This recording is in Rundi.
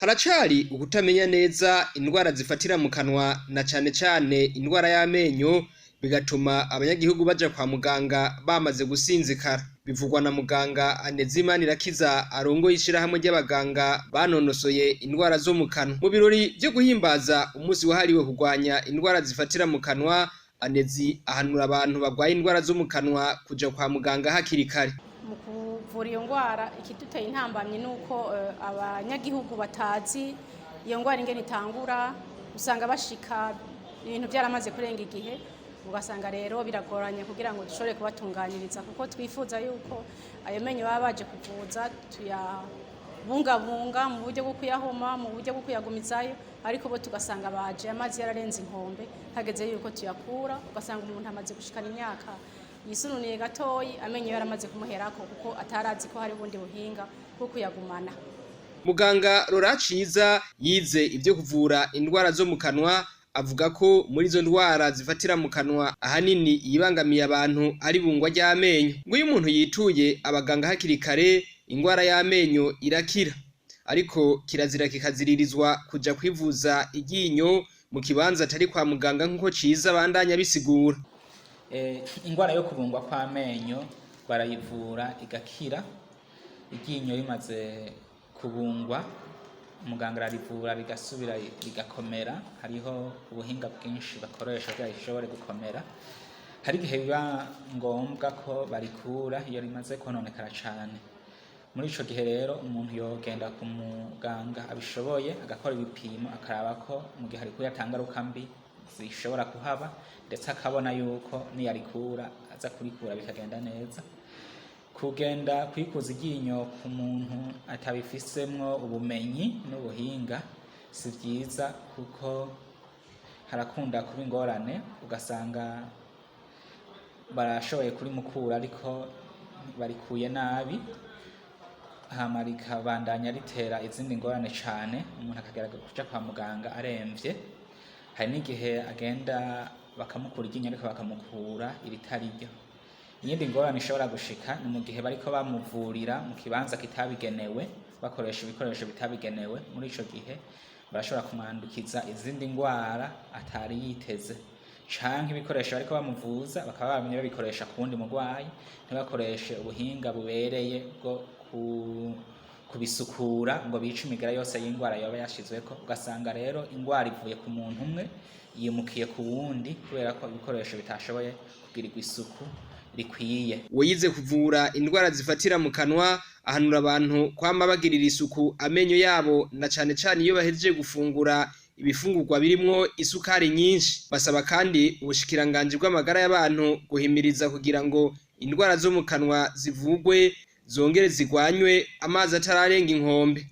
Haracari ukutamenya neza indwara zifatira mu kanwa na cane cane indwara y'amenyo bigatuma abanyagihugu baja kwa muganga bamaze gusinzikara. Bivugwa na muganga Anezimana arongoye ishirahamwe ry'abaganga banonosoye indwara zo mu kanwa. Mu birori vyo guhimbaza umusi wahariwe kurwanya indwara zifatira mu kanwa, Anezi ahanura abantu barwaye indwara zo mu kanwa kuja kwa muganga hakiri kare. Mu kuvura iyo ngwara ikiduteye intambamye nuko abanyagihugu batazi iyo ngwara ingene itangura, usanga bashika ibintu byaramaze kurenga igihe, ugasanga rero biragoranye kugira ngo dushobore kubatunganyiriza, kuko twifuza yuko ayo menyo baba baje kuvuza tuyabungabunga mu buryo bwo kuyahoma, mu buryo bwo kuyagumizayo, ariko bo tugasanga baje amazi yararenze inkombe, hageze yuko tuyakura, ugasanga umuntu amaze gushikana imyaka yisununiye gatoyi, amenyo yaramaze kumuherako kuko atarazi ko hari ubundi buhinga bwo kuyagumana. Muganga Roraciza yize ivyo kuvura indwara zo mu kanwa, avuga ko muri izo ndwara zifatira mu kanwa ahanini yibangamiye abantu ari bungwa ry'amenyo. Ngo iyo umuntu yituye abaganga hakiri kare ingwara y'amenyo irakira, ariko kirazira kikaziririzwa kuja kwivuza iryinyo mu kibanza atari kwa muganga nk'uko Ciza bandanya bisigura. Ingwara yo kubungwa kw'amenyo barayivura igakira, iryinyo rimaze kubungwa muganga ararivura rigasubira rigakomera. Hariho ubuhinga bwinshi bakoresha kugira rishobore gukomera. Hari igihe biba ngombwa ko barikura iyo rimaze kononekara cane. Muri ico gihe rero umuntu yogenda ku muganga abishoboye agakora ibipimo akaraba ko mu gihe arikuye atangaruka mbi zishobora kuhaba, ndetse akabona yuko niyarikura aza kurikura bikagenda neza. Kugenda kwikuza iryinyo ku muntu atabifisemwo ubumenyi n'ubuhinga si vyiza, kuko harakunda kuba ingorane ugasanga barashoboye kurimukura ariko barikuye nabi, hama rikabandanya ritera izindi ngorane cane, umuntu akagerageza kuja kwa muganga aremvye. Hari n'igihe agenda bakamukura iryinyo ariko bakamukura iritariryo. Iyindi ngorane ishobora gushika ni mu gihe bariko bamuvurira mu kibanza kitabigenewe, bakoresha ibikoresho bitabigenewe. Muri ico gihe barashobora kumwandukiza izindi ngwara atari yiteze, canke ibikoresho bariko bamuvuza bakaba bamenye babikoresha ku wundi mugwayi, ntibakoreshe ubuhinga bubereye bwo kubisukura ngo bice imigera yose y'ingwara yoba yashizweko. Ugasanga rero ingwara ivuye ku muntu umwe yimukiye ku wundi kubera ko ibikoresho bitashoboye kugirirwa isuku rikwiye. Uwize kuvura indwara zifatira mu kanwa ahanura abantu kwama bagirira isuku amenyo yabo, na cane cane iyo bahejeje gufungura ibifungurwa birimwo isukari nyinshi. Basaba kandi ubushikiranganji bw'amagara y'abantu guhimiriza kugira ngo indwara zo mu kanwa zivugwe, zongere zigwanywe amazi atararenga inkombe.